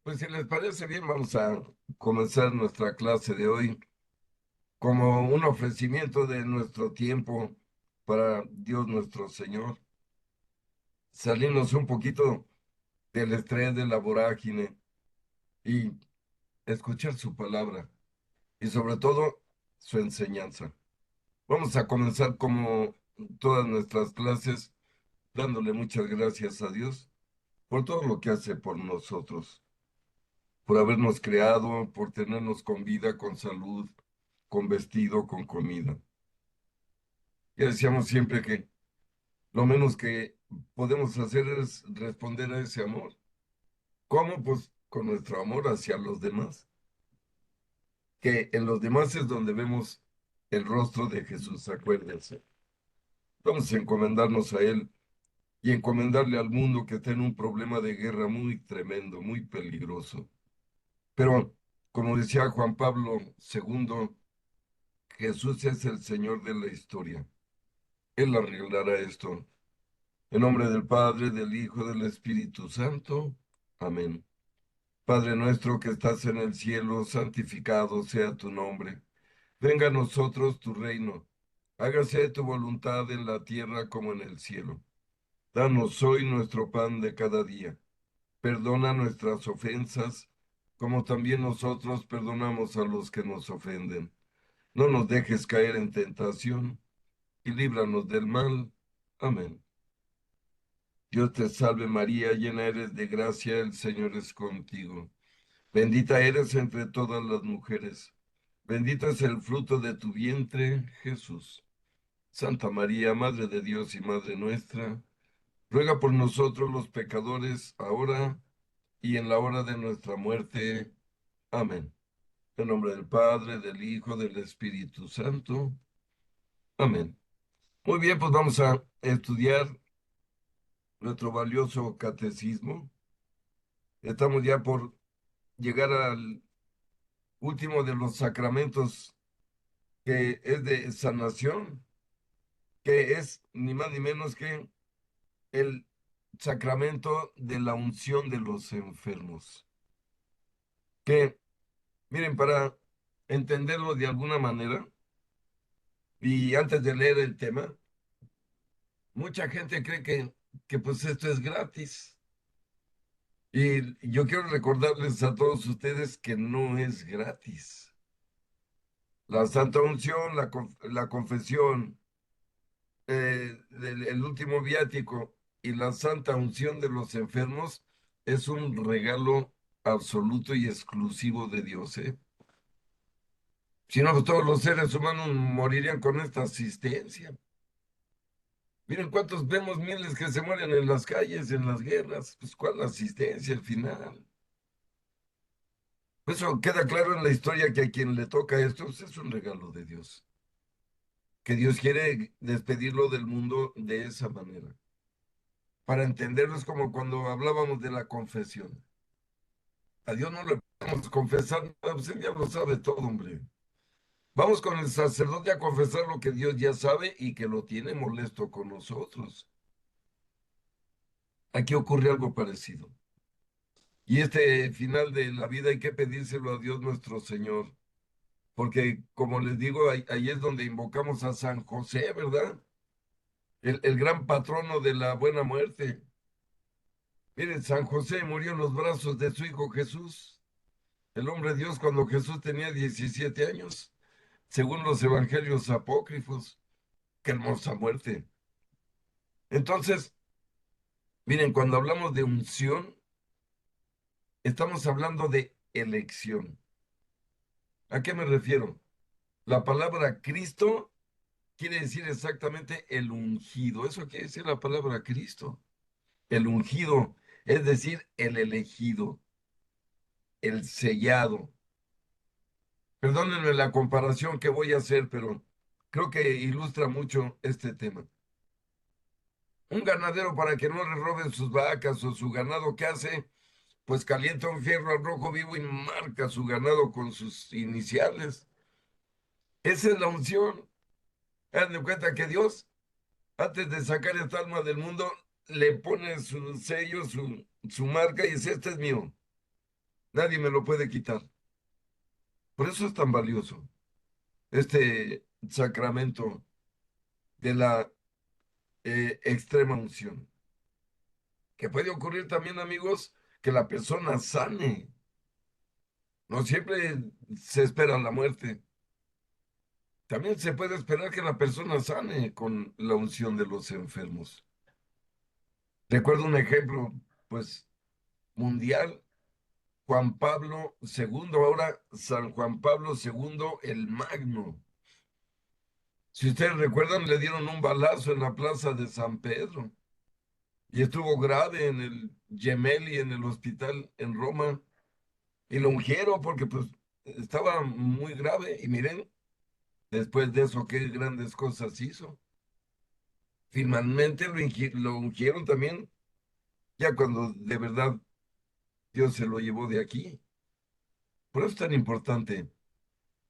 Pues si les parece bien, vamos a comenzar nuestra clase de hoy como un ofrecimiento de nuestro tiempo para Dios nuestro Señor. Salirnos un poquito del estrés, de la vorágine y escuchar su palabra y sobre todo su enseñanza. Vamos a comenzar como todas nuestras clases dándole muchas gracias a Dios por todo lo que hace por nosotros, por habernos creado, por tenernos con vida, con salud, con vestido, con comida. Ya decíamos siempre que lo menos que podemos hacer es responder a ese amor. ¿Cómo? Pues con nuestro amor hacia los demás, que en los demás es donde vemos el rostro de Jesús, acuérdense. Vamos a encomendarnos a Él y encomendarle al mundo que está en un problema de guerra muy tremendo, muy peligroso. Pero, como decía Juan Pablo II, Jesús es el Señor de la historia. Él arreglará esto. En nombre del Padre, del Hijo, del Espíritu Santo. Amén. Padre nuestro que estás en el cielo, santificado sea tu nombre. Venga a nosotros tu reino. Hágase tu voluntad en la tierra como en el cielo. Danos hoy nuestro pan de cada día. Perdona nuestras ofensas, como también nosotros perdonamos a los que nos ofenden. No nos dejes caer en tentación y líbranos del mal. Amén. Dios te salve María, llena eres de gracia, el Señor es contigo. Bendita eres entre todas las mujeres. Bendito es el fruto de tu vientre, Jesús. Santa María, Madre de Dios y Madre nuestra, ruega por nosotros los pecadores, ahora y en la hora de nuestra muerte. Amén. En nombre del Padre, del Hijo, del Espíritu Santo. Amén. Muy bien, pues vamos a estudiar nuestro valioso catecismo. Estamos ya por llegar al último de los sacramentos que es de sanación, que es ni más ni menos que el sacramento de la unción de los enfermos. Que, miren, para entenderlo de alguna manera, y antes de leer el tema, mucha gente cree que pues esto es gratis. Y yo quiero recordarles a todos ustedes que no es gratis. La Santa Unción, la confesión, el último viático y la Santa Unción de los enfermos es un regalo absoluto y exclusivo de Dios, ¿eh? Si no, pues todos los seres humanos morirían con esta asistencia. Miren cuántos vemos miles que se mueren en las calles, en las guerras. Pues cuál asistencia al final. Eso queda claro en la historia que a quien le toca esto pues, es un regalo de Dios. Que Dios quiere despedirlo del mundo de esa manera. Para entenderlo es como cuando hablábamos de la confesión. A Dios no le podemos confesar nada, pues él ya lo sabe todo, hombre. Vamos con el sacerdote a confesar lo que Dios ya sabe y que lo tiene molesto con nosotros. Aquí ocurre algo parecido. Y este final de la vida hay que pedírselo a Dios nuestro Señor, porque como les digo, ahí es donde invocamos a San José, ¿verdad? El gran patrono de la buena muerte. Miren, San José murió en los brazos de su hijo Jesús, el hombre Dios, cuando Jesús tenía 17 años, según los evangelios apócrifos. Qué hermosa muerte. Entonces, miren, cuando hablamos de unción, estamos hablando de elección. ¿A qué me refiero? La palabra Cristo quiere decir exactamente el ungido. Eso quiere decir la palabra Cristo. El ungido, es decir, el elegido, el sellado. Perdónenme la comparación que voy a hacer, pero creo que ilustra mucho este tema. Un ganadero para que no le roben sus vacas o su ganado, ¿qué hace? Pues calienta un fierro al rojo vivo y marca su ganado con sus iniciales. Esa es la unción. Haz de cuenta que Dios, antes de sacar esta alma del mundo, le pone su sello, su marca y dice, este es mío. Nadie me lo puede quitar. Por eso es tan valioso este sacramento de la extrema unción. Que puede ocurrir también, amigos, que la persona sane. No siempre se espera la muerte. También se puede esperar que la persona sane con la unción de los enfermos. Recuerdo un ejemplo, pues, mundial. Juan Pablo II, ahora San Juan Pablo II, el Magno. Si ustedes recuerdan, le dieron un balazo en la plaza de San Pedro y estuvo grave en el Gemelli, en el hospital en Roma, y lo ungieron porque pues estaba muy grave. Y miren, después de eso, qué grandes cosas hizo. Finalmente lo ungieron también, ya cuando de verdad Dios se lo llevó de aquí. Por eso es tan importante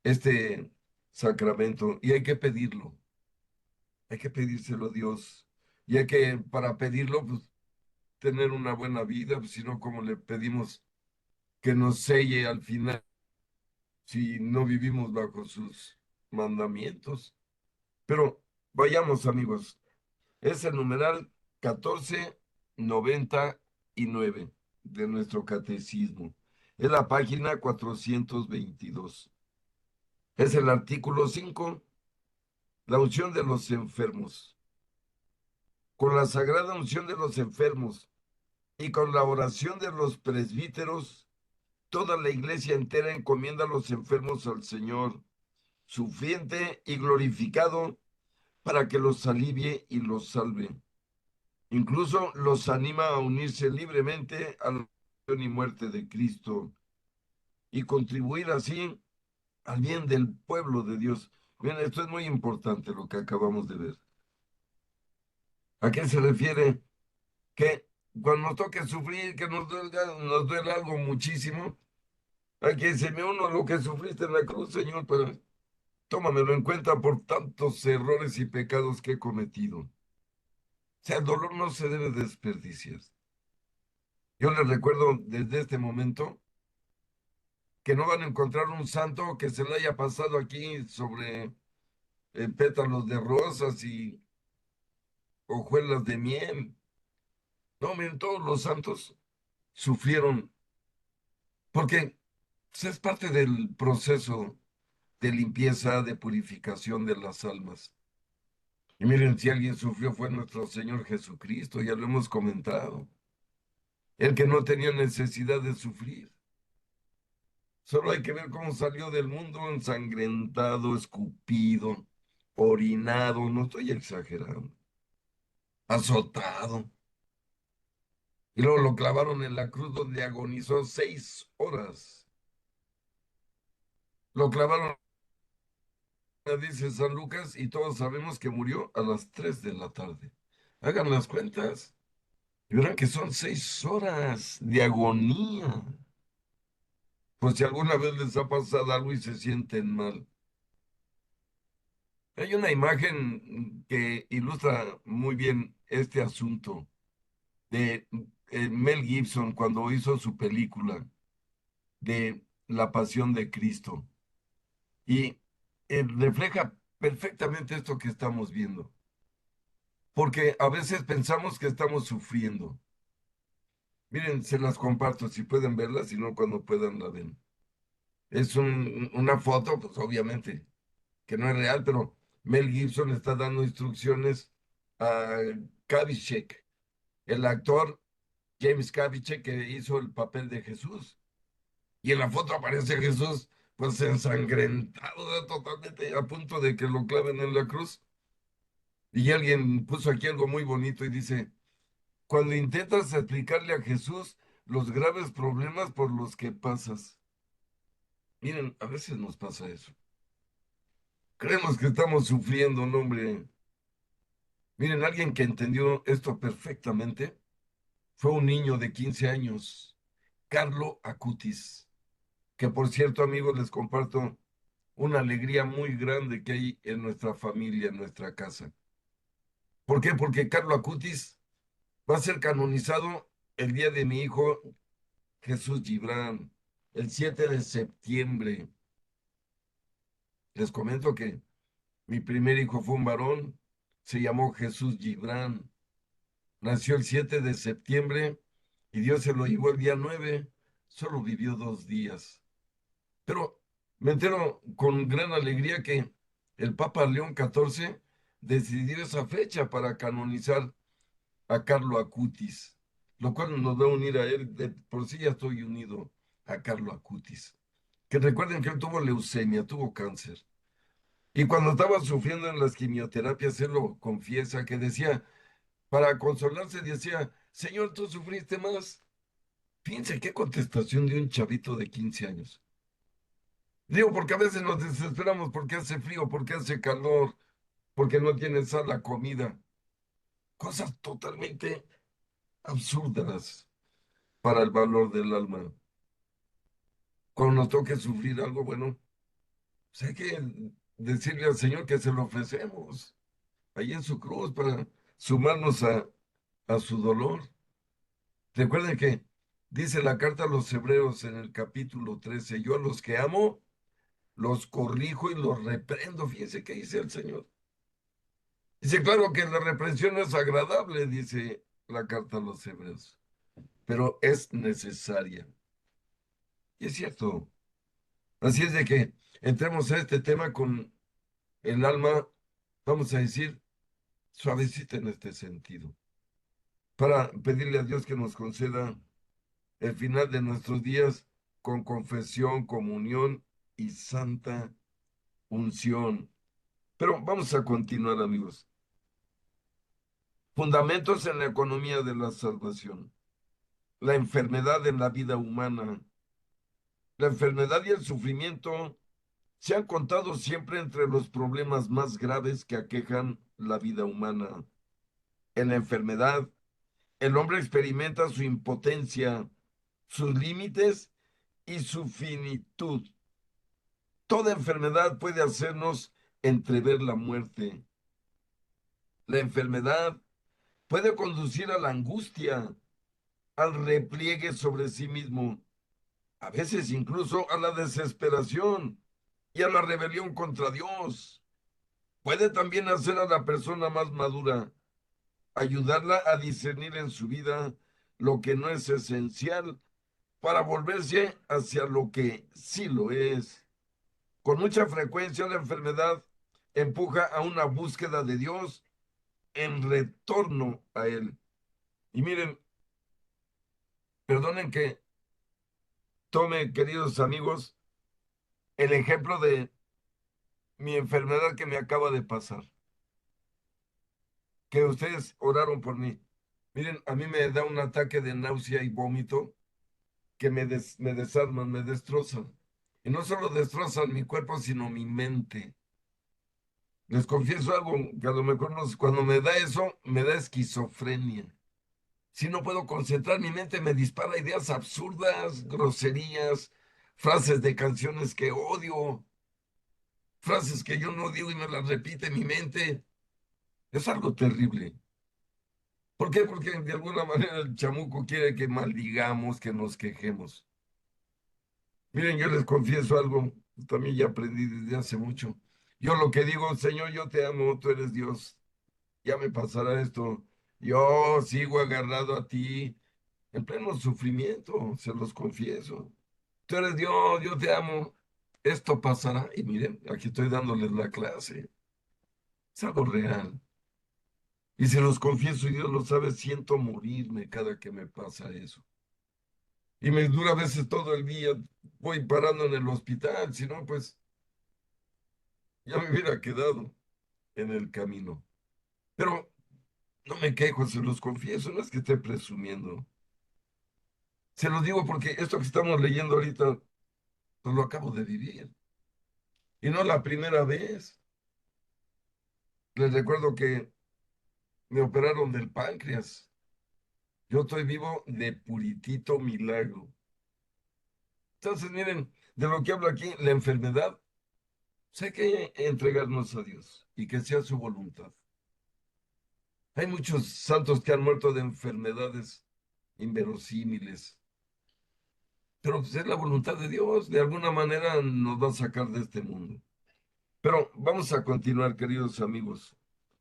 este sacramento y hay que pedirlo. Hay que pedírselo a Dios. Y hay que, para pedirlo, pues, tener una buena vida, pues, si no, ¿cómo le pedimos que nos selle al final si no vivimos bajo sus mandamientos? Pero vayamos, amigos. Es el numeral 1499 de nuestro catecismo. Es la página 422. Es el artículo 5, la unción de los enfermos. Con la sagrada unción de los enfermos y con la oración de los presbíteros, toda la iglesia entera encomienda a los enfermos al Señor, sufriente y glorificado, para que los alivie y los salve. Incluso los anima a unirse libremente a la pasión y muerte de Cristo y contribuir así al bien del pueblo de Dios. Bien, esto es muy importante lo que acabamos de ver. ¿A qué se refiere? Que cuando nos toque sufrir, que nos duele algo muchísimo, hay que decirme uno lo que sufriste en la cruz, Señor, pero tómamelo en cuenta por tantos errores y pecados que he cometido. O sea, el dolor no se debe desperdiciar. Yo les recuerdo desde este momento que no van a encontrar un santo que se le haya pasado aquí sobre pétalos de rosas y hojuelas de miel. No, miren, todos los santos sufrieron porque pues, es parte del proceso de limpieza, de purificación de las almas. Y miren, si alguien sufrió fue nuestro Señor Jesucristo, ya lo hemos comentado. El que no tenía necesidad de sufrir. Solo hay que ver cómo salió del mundo ensangrentado, escupido, orinado, no estoy exagerando, azotado. Y luego lo clavaron en la cruz donde agonizó 6 horas. Lo clavaron, dice San Lucas, y todos sabemos que murió a las 3 de la tarde. Hagan las cuentas y verán que son 6 horas de agonía. Pues si alguna vez les ha pasado algo y se sienten mal. Hay una imagen que ilustra muy bien este asunto de Mel Gibson cuando hizo su película de La Pasión de Cristo y refleja perfectamente esto que estamos viendo, porque a veces pensamos que estamos sufriendo. Miren, se las comparto si pueden verla, si no cuando puedan la ven. Es una foto, pues obviamente que no es real, pero Mel Gibson está dando instrucciones a Kabishek, el actor James Kabishek que hizo el papel de Jesús. Y en la foto aparece Jesús, pues ensangrentado, totalmente a punto de que lo claven en la cruz. Y alguien puso aquí algo muy bonito y dice, cuando intentas explicarle a Jesús los graves problemas por los que pasas. Miren, a veces nos pasa eso. Creemos que estamos sufriendo, no, hombre. Miren, alguien que entendió esto perfectamente fue un niño de 15 años, Carlo Acutis, que por cierto, amigos, les comparto una alegría muy grande que hay en nuestra familia, en nuestra casa. ¿Por qué? Porque Carlo Acutis va a ser canonizado el día de mi hijo Jesús Gibran. el 7 de septiembre. Les comento que mi primer hijo fue un varón, se llamó Jesús Gibran. Nació el 7 de septiembre y Dios se lo llevó el día 9. Solo vivió 2 días. Pero me entero con gran alegría que el Papa León XIV decidió esa fecha para canonizar a Carlo Acutis, lo cual nos va a unir a él. De por sí ya estoy unido a Carlo Acutis. Que recuerden que él tuvo leucemia, tuvo cáncer. Y cuando estaba sufriendo en las quimioterapias, él lo confiesa, que decía, para consolarse, decía, Señor, tú sufriste más. Fíjense qué contestación de un chavito de 15 años. Digo, porque a veces nos desesperamos porque hace frío, porque hace calor, porque no tiene sal la comida. Cosas totalmente absurdas para el valor del alma. Cuando nos toque sufrir algo, bueno, pues hay que decirle al Señor que se lo ofrecemos ahí en su cruz para sumarnos a su dolor. Recuerden que dice la carta a los Hebreos en el capítulo 13, yo a los que amo, los corrijo y los reprendo. Fíjense qué dice el Señor. Dice, claro que la reprensión no es agradable, dice la carta a los Hebreos, pero es necesaria. Y es cierto. Así es de que entremos a este tema con el alma, vamos a decir, suavecita en este sentido, para pedirle a Dios que nos conceda el final de nuestros días con confesión, comunión y santa unción. Pero vamos a continuar, amigos. Fundamentos en la economía de la salvación. La enfermedad en la vida humana. La enfermedad y el sufrimiento se han contado siempre entre los problemas más graves que aquejan la vida humana. En la enfermedad, el hombre experimenta su impotencia, sus límites y su finitud. Toda enfermedad puede hacernos entrever la muerte. La enfermedad puede conducir a la angustia, al repliegue sobre sí mismo, a veces incluso a la desesperación y a la rebelión contra Dios. Puede también hacer a la persona más madura, ayudarla a discernir en su vida lo que no es esencial para volverse hacia lo que sí lo es. Con mucha frecuencia la enfermedad empuja a una búsqueda de Dios en retorno a Él. Y miren, perdonen que tome, queridos amigos, el ejemplo de mi enfermedad que me acaba de pasar, que ustedes oraron por mí. Miren, a mí me da un ataque de náusea y vómito que me desarman, me destrozan. Y no solo destrozan mi cuerpo, sino mi mente. Les confieso algo que a lo mejor no, cuando me da eso, me da esquizofrenia. Si no puedo concentrar, mi mente me dispara ideas absurdas, groserías, frases de canciones que odio, frases que yo no digo y me las repite mi mente. Es algo terrible. ¿Por qué? Porque de alguna manera el chamuco quiere que maldigamos, que nos quejemos. Miren, yo les confieso algo, también ya aprendí desde hace mucho. Yo lo que digo, Señor, yo te amo, tú eres Dios. Ya me pasará esto. Yo sigo agarrado a ti en pleno sufrimiento, se los confieso. Tú eres Dios, yo te amo. Esto pasará. Y miren, aquí estoy dándoles la clase. Es algo real. Y se los confieso, y Dios lo sabe, siento morirme cada que me pasa eso. Y me dura a veces todo el día. Voy parando en el hospital, si no, pues ya me hubiera quedado en el camino. Pero no me quejo, se los confieso, no es que esté presumiendo. Se los digo porque esto que estamos leyendo ahorita, pues lo acabo de vivir. Y no la primera vez. Les recuerdo que me operaron del páncreas. Yo estoy vivo de puritito milagro. Entonces, miren, de lo que hablo aquí, la enfermedad, pues hay que entregarnos a Dios y que sea su voluntad. Hay muchos santos que han muerto de enfermedades inverosímiles. pero pues es la voluntad de Dios, de alguna manera nos va a sacar de este mundo. Pero vamos a continuar, queridos amigos.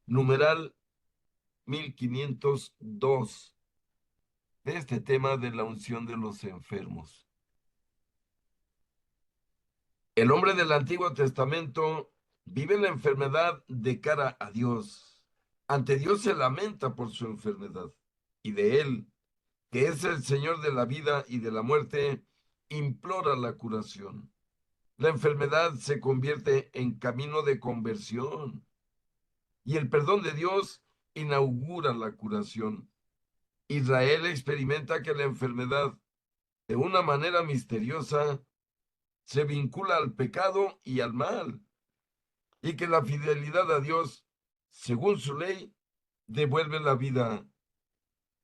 Numeral 1502 de este tema de la unción de los enfermos. El hombre del Antiguo Testamento vive la enfermedad de cara a Dios. Ante Dios se lamenta por su enfermedad y de él, que es el Señor de la vida y de la muerte, implora la curación. La enfermedad se convierte en camino de conversión y el perdón de Dios inaugura la curación. Israel experimenta que la enfermedad, de una manera misteriosa, se vincula al pecado y al mal, y que la fidelidad a Dios, según su ley, devuelve la vida.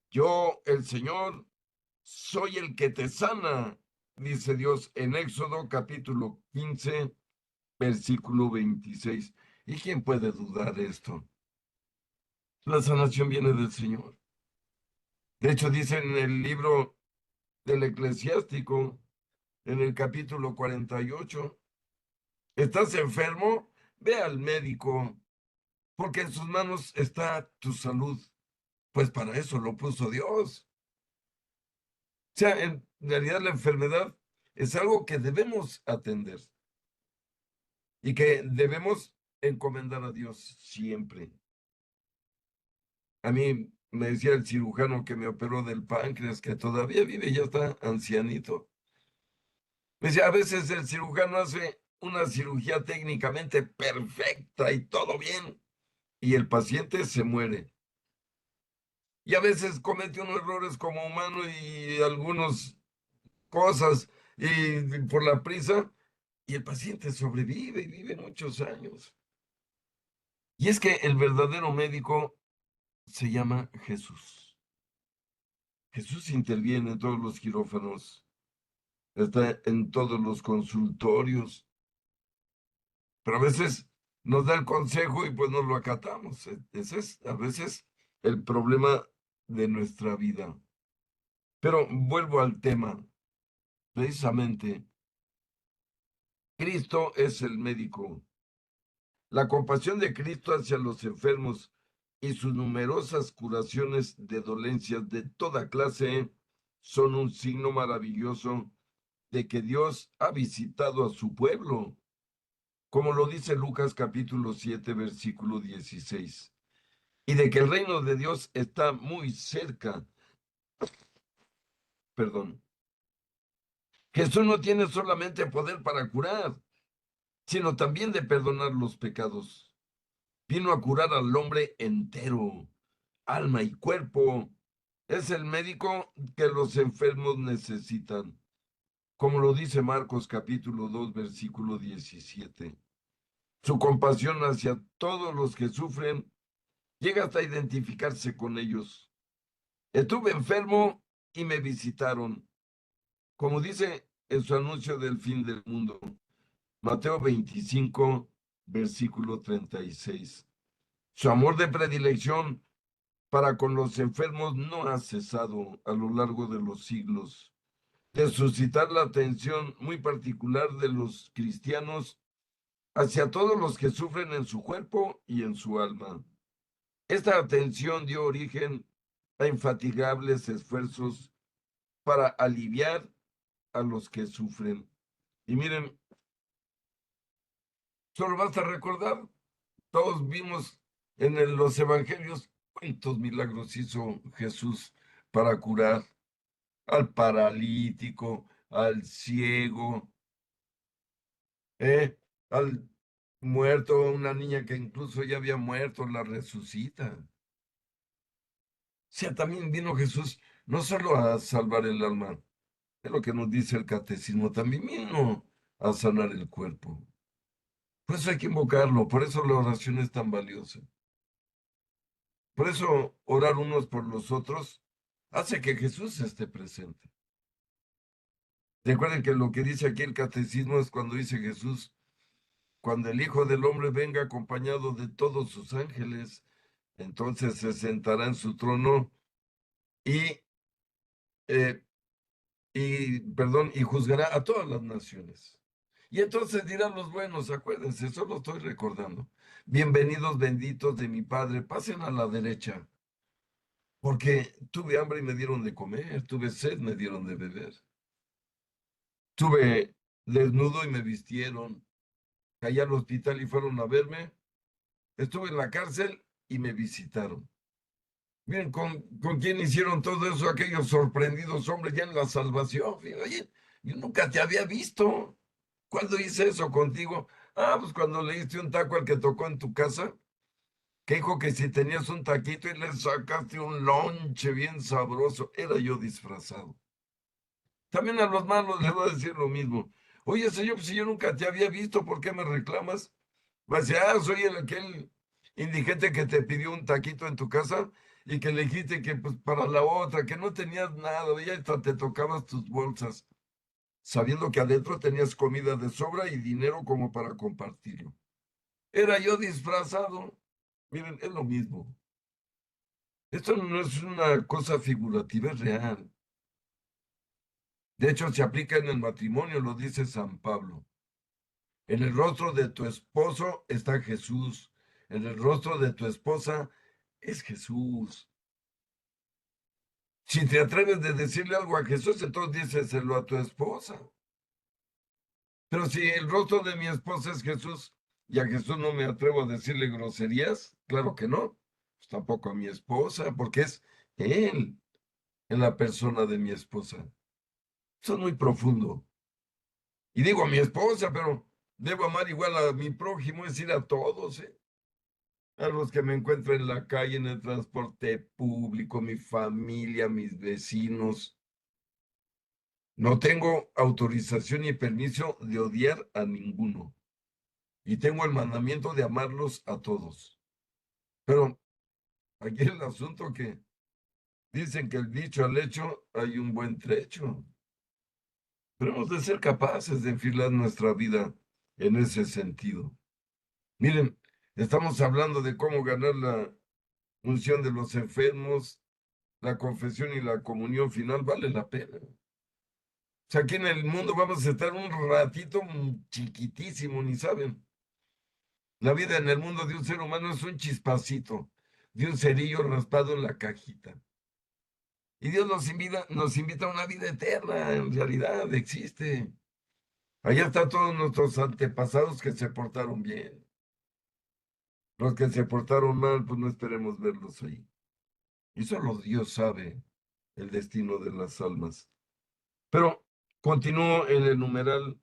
Yo, el Señor, soy el que te sana, dice Dios en Éxodo capítulo 15, versículo 26. ¿Y quién puede dudar esto? La sanación viene del Señor. De hecho, dice en el libro del Eclesiástico, en el capítulo 48, ¿estás enfermo? Ve al médico, porque en sus manos está tu salud. Pues para eso lo puso Dios. O sea, en realidad la enfermedad es algo que debemos atender y que debemos encomendar a Dios siempre. A mí me decía el cirujano que me operó del páncreas, que todavía vive, ya está ancianito. Me decía, a veces el cirujano hace una cirugía técnicamente perfecta y todo bien, y el paciente se muere. Y a veces comete unos errores como humano y algunas cosas y por la prisa, y el paciente sobrevive y vive muchos años. Y es que el verdadero médico se llama Jesús. Jesús interviene en todos los quirófanos, está en todos los consultorios, pero a veces nos da el consejo y pues no lo acatamos. Ese es a veces el problema de nuestra vida. Pero vuelvo al tema. Precisamente, Cristo es el médico. La compasión de Cristo hacia los enfermos y sus numerosas curaciones de dolencias de toda clase son un signo maravilloso de que Dios ha visitado a su pueblo, como lo dice Lucas capítulo 7, versículo 16, y de que el reino de Dios está muy cerca. Perdón. Jesús no tiene solamente poder para curar, sino también de perdonar los pecados. Vino a curar al hombre entero, alma y cuerpo. Es el médico que los enfermos necesitan, como lo dice Marcos capítulo 2, versículo 17. Su compasión hacia todos los que sufren llega hasta identificarse con ellos. Estuve enfermo y me visitaron, como dice en su anuncio del fin del mundo, Mateo 25, versículo 36. Su amor de predilección para con los enfermos no ha cesado a lo largo de los siglos, de suscitar la atención muy particular de los cristianos hacia todos los que sufren en su cuerpo y en su alma. Esta atención dio origen a infatigables esfuerzos para aliviar a los que sufren. Y miren, solo basta recordar, todos vimos en los evangelios cuántos milagros hizo Jesús para curar al paralítico, al ciego, ¿eh? Al muerto, una niña que incluso ya había muerto, la resucita. O sea, también vino Jesús no solo a salvar el alma, es lo que nos dice el catecismo, también vino a sanar el cuerpo. Por eso hay que invocarlo, por eso la oración es tan valiosa. Por eso orar unos por los otros hace que Jesús esté presente. Recuerden que lo que dice aquí el catecismo es cuando dice Jesús, cuando el Hijo del Hombre venga acompañado de todos sus ángeles, entonces se sentará en su trono y, eh, y juzgará a todas las naciones. Y entonces dirán los buenos, acuérdense, solo estoy recordando. Bienvenidos, benditos de mi Padre, pasen a la derecha, porque tuve hambre y me dieron de comer, tuve sed, me dieron de beber, tuve desnudo y me vistieron, caí al hospital y fueron a verme, estuve en la cárcel y me visitaron. Miren, ¿con quién hicieron todo eso aquellos sorprendidos hombres ya en la salvación? Fíjate, oye, yo nunca te había visto. ¿Cuándo hice eso contigo? Ah, pues cuando le diste un taco al que tocó en tu casa, que dijo que si tenías un taquito y le sacaste un lonche bien sabroso, era yo disfrazado. También a los malos les voy a decir lo mismo. Oye, señor, pues si yo nunca te había visto, ¿por qué me reclamas? Va a decir, ah, soy aquel indigente que te pidió un taquito en tu casa y que le dijiste que pues para la otra, que no tenías nada, y hasta te tocabas tus bolsas, sabiendo que adentro tenías comida de sobra y dinero como para compartirlo. Era yo disfrazado. Miren, es lo mismo. Esto no es una cosa figurativa, es real. De hecho, se aplica en el matrimonio, lo dice San Pablo. En el rostro de tu esposo está Jesús. En el rostro de tu esposa es Jesús. Si te atreves de decirle algo a Jesús, entonces díceselo a tu esposa. Pero si el rostro de mi esposa es Jesús y a Jesús no me atrevo a decirle groserías, claro que no. Pues tampoco a mi esposa, porque es Él en la persona de mi esposa. Eso es muy profundo. Y digo a mi esposa, pero debo amar igual a mi prójimo, es decir, a todos, ¿eh? A los que me encuentro en la calle, en el transporte público, mi familia, mis vecinos. No tengo autorización ni permiso de odiar a ninguno. Y tengo el mandamiento de amarlos a todos. Pero aquí el asunto que dicen que el dicho al hecho hay un buen trecho. Pero hemos de ser capaces de enfilar nuestra vida en ese sentido. Miren, estamos hablando de cómo ganar la unción de los enfermos, la confesión y la comunión final, vale la pena. O sea, aquí en el mundo vamos a estar un ratito chiquitísimo, ni saben. La vida en el mundo de un ser humano es un chispacito, de un cerillo raspado en la cajita. Y Dios nos invita a una vida eterna, en realidad existe. Allá están todos nuestros antepasados que se portaron bien. Los que se portaron mal, pues no esperemos verlos ahí. Y solo Dios sabe el destino de las almas. Pero continúo en el numeral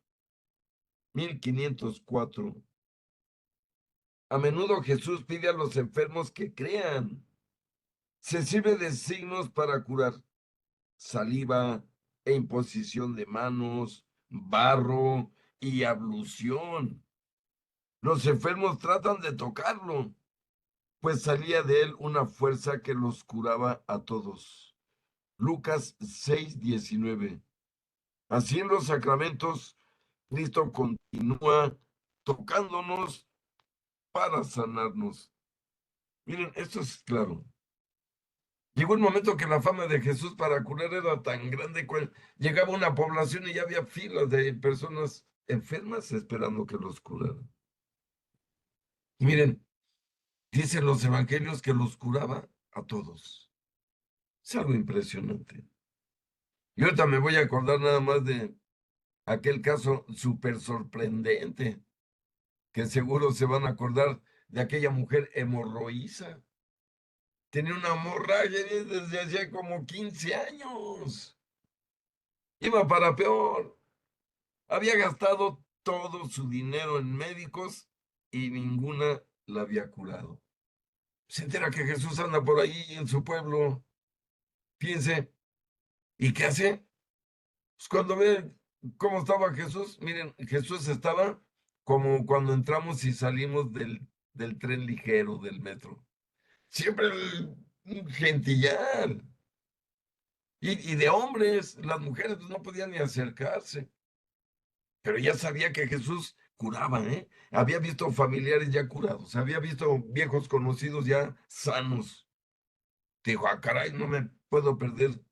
1504. A menudo Jesús pide a los enfermos que crean. Se sirve de signos para curar. Saliva e imposición de manos, barro y ablución. Los enfermos tratan de tocarlo, pues salía de él una fuerza que los curaba a todos. Lucas 6:19. Así en los sacramentos, Cristo continúa tocándonos para sanarnos. Miren, esto es claro. Llegó un momento que la fama de Jesús para curar era tan grande que llegaba una población y ya había filas de personas enfermas esperando que los curaran. Y miren, dicen los evangelios que los curaba a todos. Es algo impresionante. Y ahorita me voy a acordar nada más de aquel caso súper sorprendente, que seguro se van a acordar de aquella mujer hemorroísa. Tenía una hemorragia desde hacía como 15 años. Iba para peor. Había gastado todo su dinero en médicos y ninguna la había curado. Se entera que Jesús anda por ahí en su pueblo. Piense, ¿y qué hace? Pues cuando ve cómo estaba Jesús, miren, Jesús estaba como cuando entramos y salimos del tren ligero, del metro. Siempre un gentillar. Y de hombres, las mujeres pues, no podían ni acercarse. Pero ya sabía que Jesús curaba, ¿eh? Había visto familiares ya curados, había visto viejos conocidos ya sanos. Dijo, ah, caray, no me puedo perder.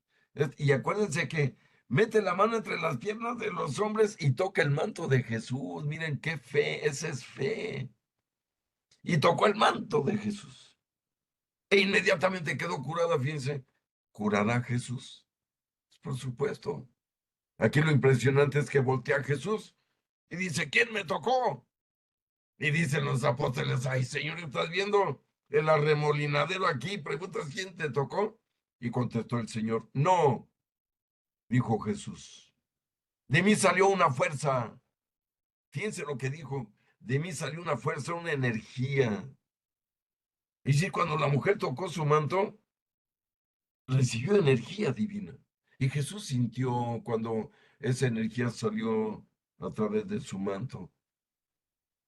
Y acuérdense que mete la mano entre las piernas de los hombres y toca el manto de Jesús. Miren qué fe, esa es fe. Y tocó el manto de Jesús. E inmediatamente quedó curada, fíjense. ¿Curará Jesús? Por supuesto. Aquí lo impresionante es que voltea a Jesús y dice, ¿quién me tocó? Y dicen los apóstoles, ay, Señor, ¿estás viendo el arremolinadero aquí? Preguntas, ¿quién te tocó? Y contestó el Señor, no, dijo Jesús. De mí salió una fuerza. Fíjense lo que dijo. De mí salió una fuerza, una energía. Y sí, cuando la mujer tocó su manto, recibió energía divina. Y Jesús sintió cuando esa energía salió a través de su manto.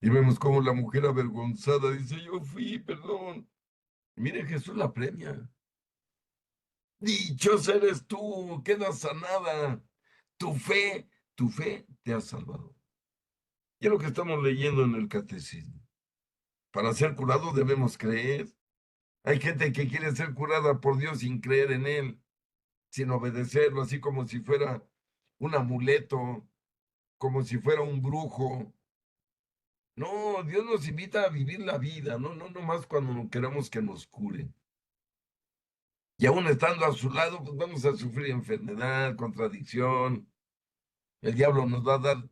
Y vemos cómo la mujer avergonzada dice, yo fui, perdón. Mire, Jesús la premia. Dichosa eres tú, quedas sanada. Tu fe, tu fe te ha salvado. Y es lo que estamos leyendo en el catecismo. Para ser curado debemos creer. Hay gente que quiere ser curada por Dios sin creer en Él, sin obedecerlo, así como si fuera un amuleto, como si fuera un brujo. No, Dios nos invita a vivir la vida, no más cuando queramos que nos cure. Y aún estando a su lado, pues vamos a sufrir enfermedad, contradicción. El diablo nos va a dar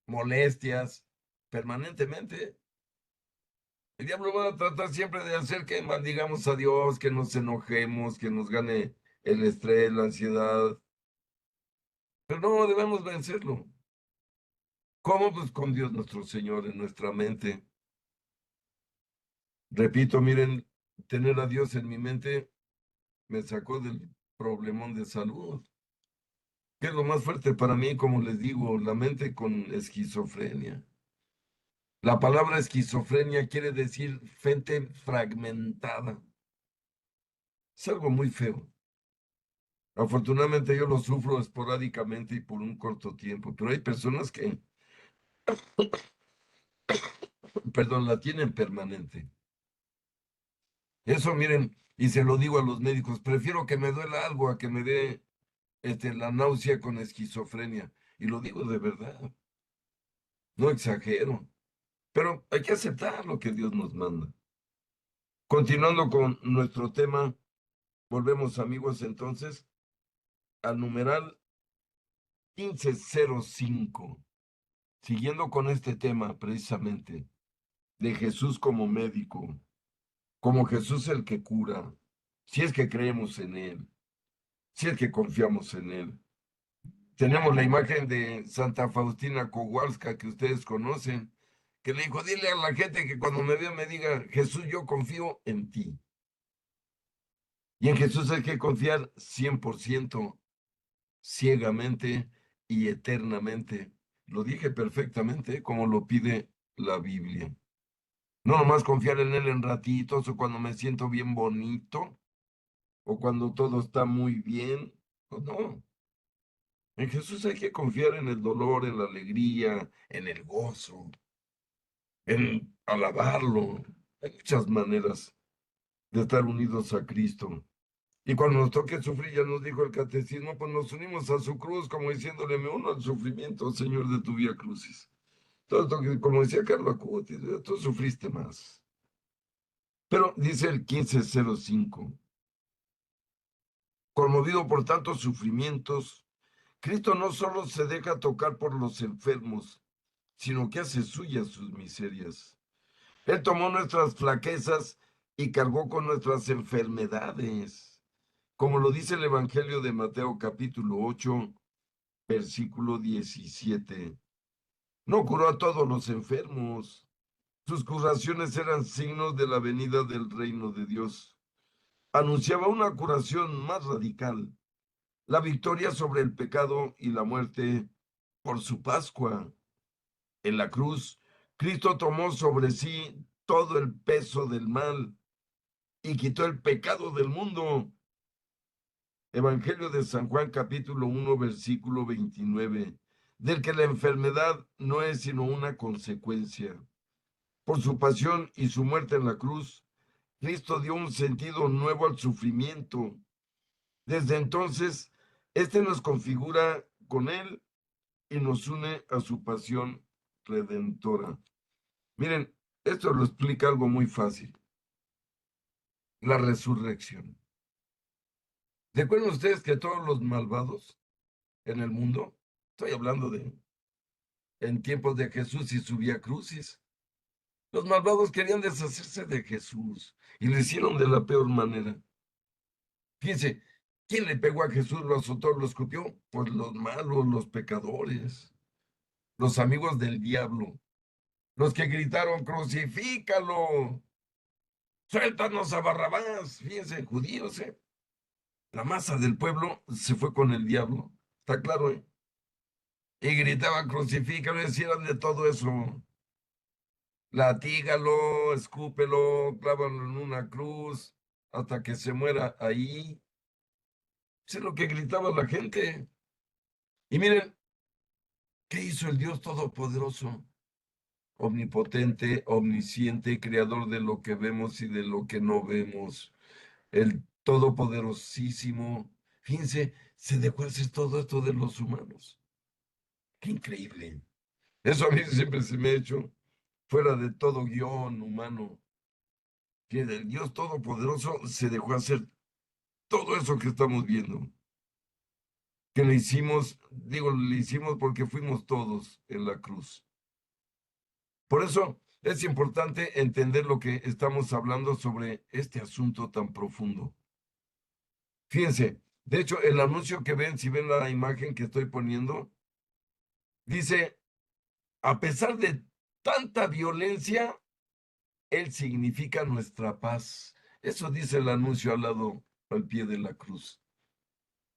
molestias permanentemente. El diablo va a tratar siempre de hacer que maldigamos a Dios, que nos enojemos, que nos gane el estrés, la ansiedad. Pero no debemos vencerlo. ¿Cómo? Pues con Dios nuestro Señor en nuestra mente. Repito, miren, tener a Dios en mi mente me sacó del problemón de salud. ¿Qué es lo más fuerte para mí? Como les digo, la mente con esquizofrenia. La palabra esquizofrenia quiere decir mente fragmentada. Es algo muy feo. Afortunadamente yo lo sufro esporádicamente y por un corto tiempo, pero hay personas que, perdón, la tienen permanente. Eso, miren, y se lo digo a los médicos, prefiero que me duela algo a que me dé la náusea con esquizofrenia. Y lo digo de verdad, no exagero. Pero hay que aceptar lo que Dios nos manda. Continuando con nuestro tema, volvemos amigos entonces al numeral 1505, siguiendo con este tema precisamente de Jesús como médico, como Jesús el que cura, si es que creemos en Él, si es que confiamos en Él. Tenemos la imagen de Santa Faustina Kowalska que ustedes conocen, que le dijo, dile a la gente que cuando me vea me diga, Jesús, yo confío en ti. Y en Jesús hay que confiar 100%, ciegamente y eternamente. Lo dije perfectamente, como lo pide la Biblia. No nomás confiar en Él en ratitos o cuando me siento bien bonito o cuando todo está muy bien. Pues no. En Jesús hay que confiar en el dolor, en la alegría, en el gozo, en alabarlo. Hay muchas maneras de estar unidos a Cristo. Y cuando nos toque sufrir, ya nos dijo el catecismo, pues nos unimos a su cruz, como diciéndole, me uno al sufrimiento, Señor, de tu vía crucis. Todo esto que, como decía Carlos Acutis, tú sufriste más. Pero dice el 1505, conmovido por tantos sufrimientos, Cristo no solo se deja tocar por los enfermos, sino que hace suyas sus miserias. Él tomó nuestras flaquezas y cargó con nuestras enfermedades, como lo dice el Evangelio de Mateo capítulo 8, versículo 17. No curó a todos los enfermos. Sus curaciones eran signos de la venida del reino de Dios. Anunciaba una curación más radical, la victoria sobre el pecado y la muerte por su Pascua. En la cruz, Cristo tomó sobre sí todo el peso del mal y quitó el pecado del mundo. Evangelio de San Juan capítulo 1 versículo 29, del que la enfermedad no es sino una consecuencia. Por su pasión y su muerte en la cruz, Cristo dio un sentido nuevo al sufrimiento. Desde entonces, Este nos configura con Él y nos une a su pasión redentora. Miren, esto lo explica algo muy fácil, la resurrección. ¿Recuerdan ustedes que todos los malvados en el mundo, estoy hablando de en tiempos de Jesús y su vía crucis, los malvados querían deshacerse de Jesús y lo hicieron de la peor manera? Fíjense, ¿quién le pegó a Jesús, lo azotó, lo escupió? Pues los malos, los pecadores, los amigos del diablo, los que gritaron, crucifícalo, suéltanos a Barrabás. Fíjense, judíos, ¿eh? La masa del pueblo se fue con el diablo, está claro, ¿eh? Y gritaban, crucifícalo, y decían de todo eso. Latígalo, escúpelo, clávalo en una cruz hasta que se muera ahí. Eso es lo que gritaba la gente. Y miren, ¿qué hizo el Dios Todopoderoso? Omnipotente, omnisciente, creador de lo que vemos y de lo que no vemos. El Todopoderosísimo. Fíjense, se dejó hacer todo esto de los humanos. Qué increíble. Eso a mí siempre se me ha hecho fuera de todo guión humano. Que el Dios Todopoderoso se dejó hacer todo eso que estamos viendo. Que le hicimos, digo, le hicimos porque fuimos todos en la cruz. Por eso es importante entender lo que estamos hablando sobre este asunto tan profundo. Fíjense, de hecho, el anuncio que ven, si ven la imagen que estoy poniendo, dice, a pesar de tanta violencia, Él significa nuestra paz. Eso dice el anuncio al lado, al pie de la cruz.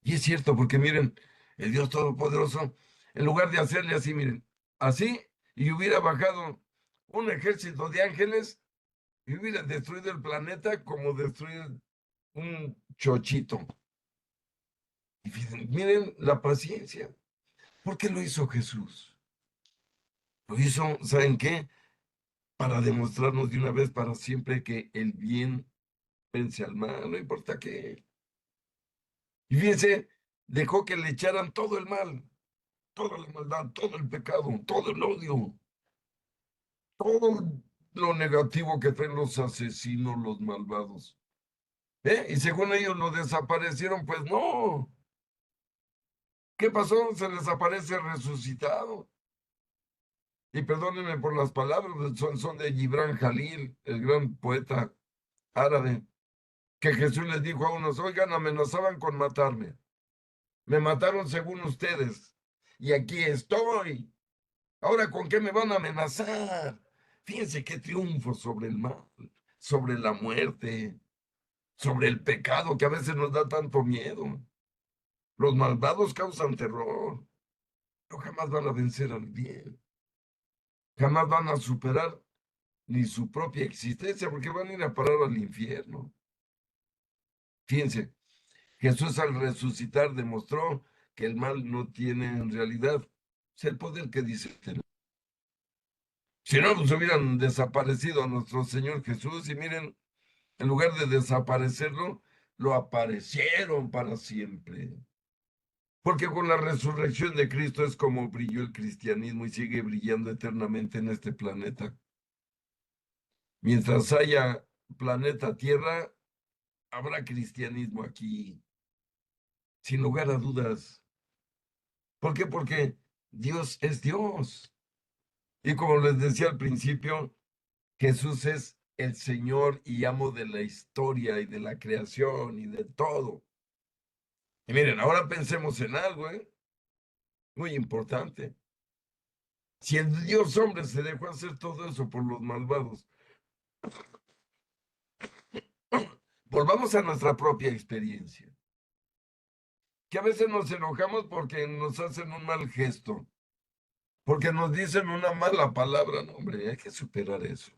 Y es cierto, porque miren, el Dios Todopoderoso, en lugar de hacerle así, miren, así, y hubiera bajado un ejército de ángeles y hubiera destruido el planeta como destruir un chochito. Y miren la paciencia. ¿Por qué lo hizo Jesús? Lo hizo, ¿saben qué? Para demostrarnos de una vez para siempre que el bien vence al mal, no importa qué. Y fíjense, dejó que le echaran todo el mal, toda la maldad, todo el pecado, todo el odio, todo lo negativo que traen los asesinos, los malvados. Y según ellos lo desaparecieron, pues no. ¿Qué pasó? Se les aparece resucitado. Y perdónenme por las palabras, son de Gibran Jalil, el gran poeta árabe, que Jesús les dijo a unos, oigan, amenazaban con matarme. Me mataron según ustedes. Y aquí estoy. Ahora, ¿con qué me van a amenazar? Fíjense qué triunfo sobre el mal, sobre la muerte, sobre el pecado que a veces nos da tanto miedo. Los malvados causan terror, pero jamás van a vencer al bien. Jamás van a superar ni su propia existencia porque van a ir a parar al infierno. Fíjense, Jesús al resucitar demostró que el mal no tiene en realidad el poder que dice tener. Si no, pues hubieran desaparecido a nuestro Señor Jesús y miren, en lugar de desaparecerlo, lo aparecieron para siempre. Porque con la resurrección de Cristo es como brilló el cristianismo y sigue brillando eternamente en este planeta. Mientras haya planeta Tierra, habrá cristianismo aquí, sin lugar a dudas. ¿Por qué? Porque Dios es Dios. Y como les decía al principio, Jesús es el Señor y amo de la historia y de la creación y de todo. Y miren, ahora pensemos en algo, muy importante. Si el Dios hombre se dejó hacer todo eso por los malvados, volvamos a nuestra propia experiencia. Que a veces nos enojamos porque nos hacen un mal gesto, porque nos dicen una mala palabra. No, hombre, hay que superar eso.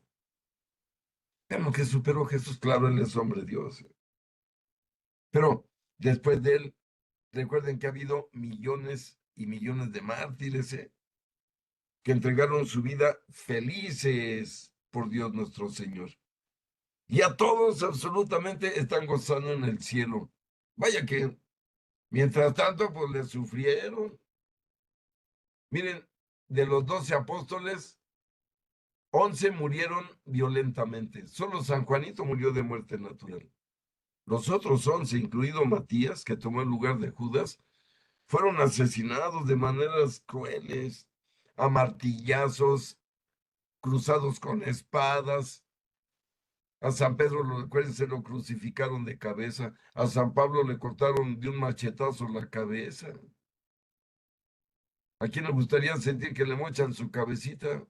Vean lo que superó Jesús, claro, él es hombre Dios. Pero después de él, recuerden que ha habido millones y millones de mártires, que entregaron su vida felices por Dios nuestro Señor. Y a todos absolutamente están gozando en el cielo. Vaya que Mientras tanto, pues le sufrieron. Miren, de los 12 apóstoles, 11 murieron violentamente. Solo San Juanito murió de muerte natural. Los otros 11, incluido Matías, que tomó el lugar de Judas, fueron asesinados de maneras crueles, a martillazos, cruzados con espadas. A San Pedro, se lo crucificaron de cabeza. A San Pablo le cortaron de un machetazo la cabeza. ¿A quién le gustaría sentir que le mochan su cabecita?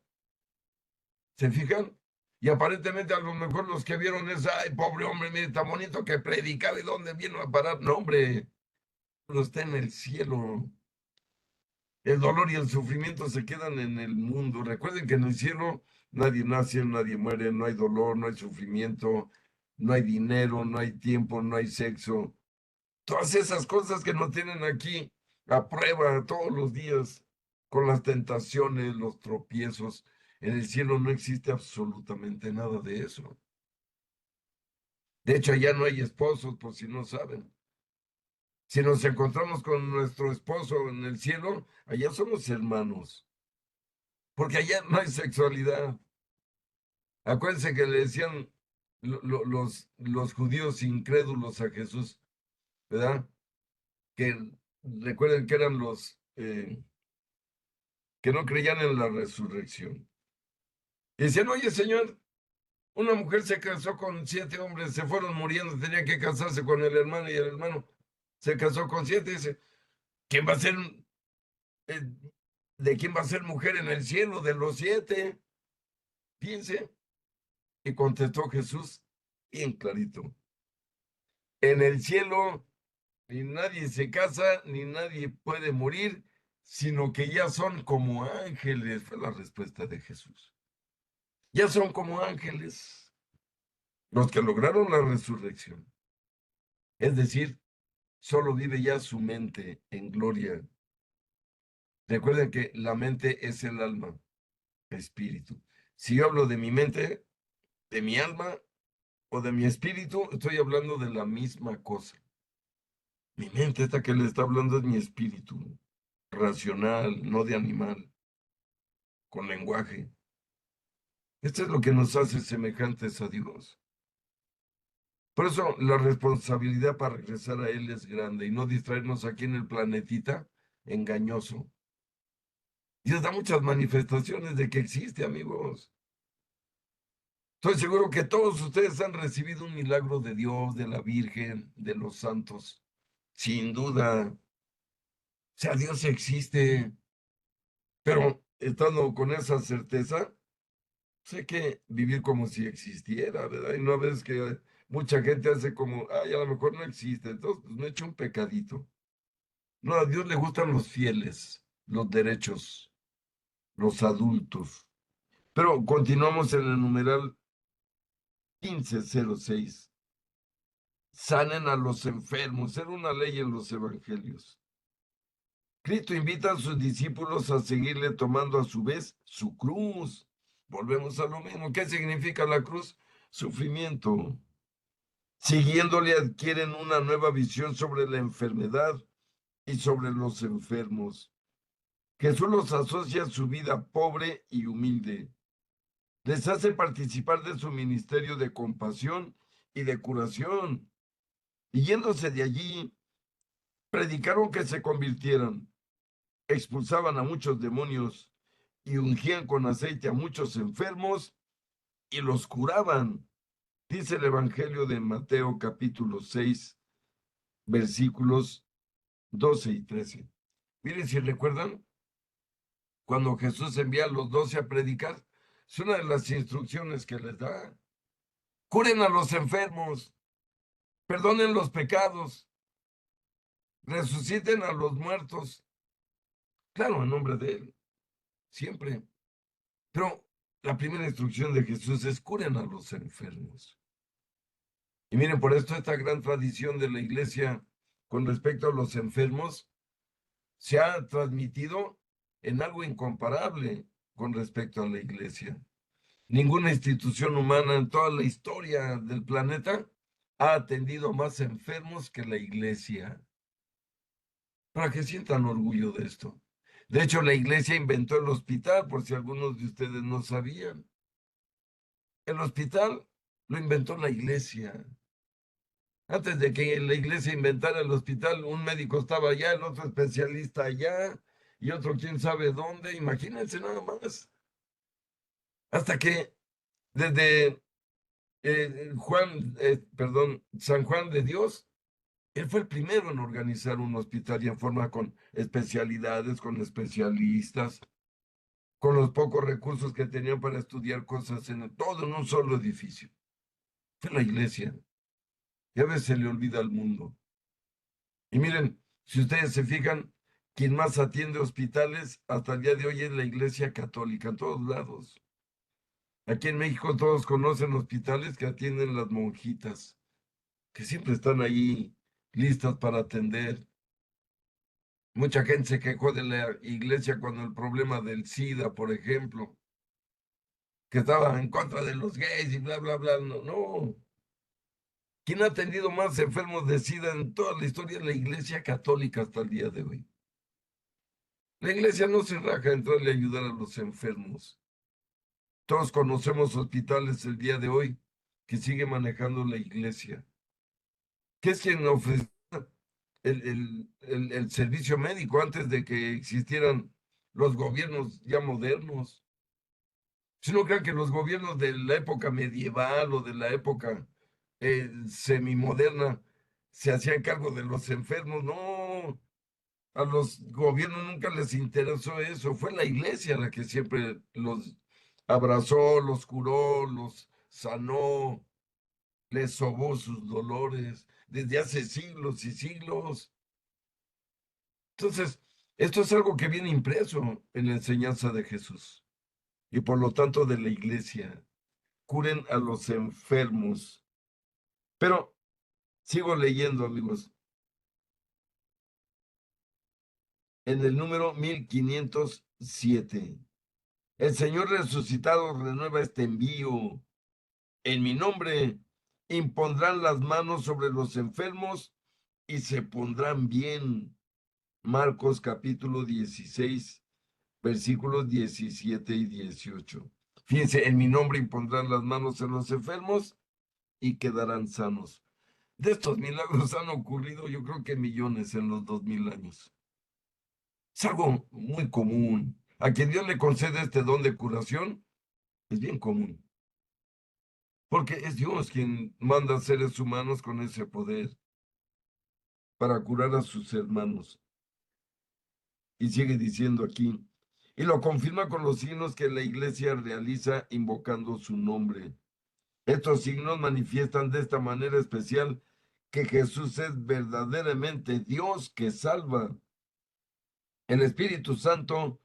¿Se fijan? Y aparentemente a lo mejor los que vieron es, ay, pobre hombre, mire, tan bonito que predicaba y dónde vino a parar. No, hombre, no está en el cielo. El dolor y el sufrimiento se quedan en el mundo. Recuerden que en el cielo nadie nace, nadie muere, no hay dolor, no hay sufrimiento, no hay dinero, no hay tiempo, no hay sexo. Todas esas cosas que no tienen aquí a prueba todos los días con las tentaciones, los tropiezos. En el cielo no existe absolutamente nada de eso. De hecho, allá no hay esposos, por si no saben. Si nos encontramos con nuestro esposo en el cielo, allá somos hermanos, porque allá no hay sexualidad. Acuérdense que le decían los judíos incrédulos a Jesús, ¿verdad? Que recuerden que eran los que no creían en la resurrección. Y decían, oye, Señor, una mujer se casó con 7 hombres, se fueron muriendo, tenía que casarse con el hermano y el hermano se casó con 7. Dice, ¿quién va a ser, eh, de quién va a ser mujer en el cielo de los 7? Piense. Y contestó Jesús bien clarito. En el cielo ni nadie se casa, ni nadie puede morir, sino que ya son como ángeles, fue la respuesta de Jesús. Ya son como ángeles los que lograron la resurrección. Es decir, solo vive ya su mente en gloria. Recuerden que la mente es el alma, espíritu. Si yo hablo de mi mente, de mi alma o de mi espíritu, estoy hablando de la misma cosa. Mi mente, esta que le está hablando, es mi espíritu, racional, no de animal, con lenguaje. Esto es lo que nos hace semejantes a Dios. Por eso la responsabilidad para regresar a Él es grande y no distraernos aquí en el planetita engañoso. Dios da muchas manifestaciones de que existe, amigos. Estoy seguro que todos ustedes han recibido un milagro de Dios, de la Virgen, de los santos. Sin duda. O sea, Dios existe. Pero estando con esa certeza, sé que vivir como si existiera, ¿verdad? Y no ves que mucha gente hace como, ay, a lo mejor no existe. Entonces, pues me echo un pecadito. No, a Dios le gustan los fieles, los derechos, los adultos. Pero continuamos en el numeral 1506. Sanen a los enfermos. Era una ley en los evangelios. Cristo invita a sus discípulos a seguirle tomando a su vez su cruz. Volvemos a lo mismo. ¿Qué significa la cruz? Sufrimiento. Siguiéndole adquieren una nueva visión sobre la enfermedad y sobre los enfermos. Jesús los asocia a su vida pobre y humilde. Les hace participar de su ministerio de compasión y de curación. Y yéndose de allí, predicaron que se convirtieran, expulsaban a muchos demonios y ungían con aceite a muchos enfermos y los curaban. Dice el Evangelio de Mateo capítulo 6, versículos 12 y 13. Miren si recuerdan, cuando Jesús envía a los 12 a predicar, es una de las instrucciones que les da. Curen a los enfermos, perdonen los pecados, resuciten a los muertos. Claro, en nombre de Él, siempre. Pero la primera instrucción de Jesús es curen a los enfermos. Y miren, por esto esta gran tradición de la iglesia con respecto a los enfermos se ha transmitido en algo incomparable con respecto a la iglesia. Ninguna institución humana en toda la historia del planeta ha atendido más enfermos que la iglesia. para que sientan orgullo de esto. De hecho, la iglesia inventó el hospital, por si algunos de ustedes no sabían. El hospital lo inventó la iglesia. Antes de que la iglesia inventara el hospital, un médico estaba allá, el otro especialista allá, y otro quién sabe dónde. Imagínense nada más. Hasta que desde San Juan de Dios, él fue el primero en organizar un hospital y en forma con especialidades, con especialistas, con los pocos recursos que tenían para estudiar cosas todo en un solo edificio. Fue la iglesia. Y a veces se le olvida al mundo. Y miren, si ustedes se fijan, quien más atiende hospitales hasta el día de hoy es la Iglesia Católica, en todos lados. Aquí en México todos conocen hospitales que atienden las monjitas, que siempre están ahí listas para atender. Mucha gente se quejó de la iglesia cuando el problema del SIDA, por ejemplo, que estaba en contra de los gays y bla, bla, bla. No, no. ¿Quién ha atendido más enfermos de SIDA en toda la historia? La Iglesia Católica hasta el día de hoy. La iglesia no se raja a entrarle a ayudar a los enfermos. Todos conocemos hospitales el día de hoy que sigue manejando la iglesia, que es quien ofrece el servicio médico antes de que existieran los gobiernos ya modernos. Si no crean que los gobiernos de la época medieval o de la época semimoderna se hacían cargo de los enfermos, no. A los gobiernos nunca les interesó eso. Fue la iglesia la que siempre los abrazó, los curó, los sanó, les sobó sus dolores desde hace siglos y siglos. Entonces, esto es algo que viene impreso en la enseñanza de Jesús y por lo tanto de la iglesia. Curen a los enfermos. Pero sigo leyendo, amigos. En el número 1507. El Señor resucitado renueva este envío. En mi nombre impondrán las manos sobre los enfermos y se pondrán bien. Marcos capítulo 16, versículos 17 y 18. Fíjense, en mi nombre impondrán las manos en los enfermos y quedarán sanos. De estos milagros han ocurrido yo creo que millones en los 2000 años. Es algo muy común. A quien Dios le concede este don de curación, es bien común. Porque es Dios quien manda a seres humanos con ese poder para curar a sus hermanos. Y sigue diciendo aquí, y lo confirma con los signos que la iglesia realiza invocando su nombre. Estos signos manifiestan de esta manera especial que Jesús es verdaderamente Dios que salva. El Espíritu Santo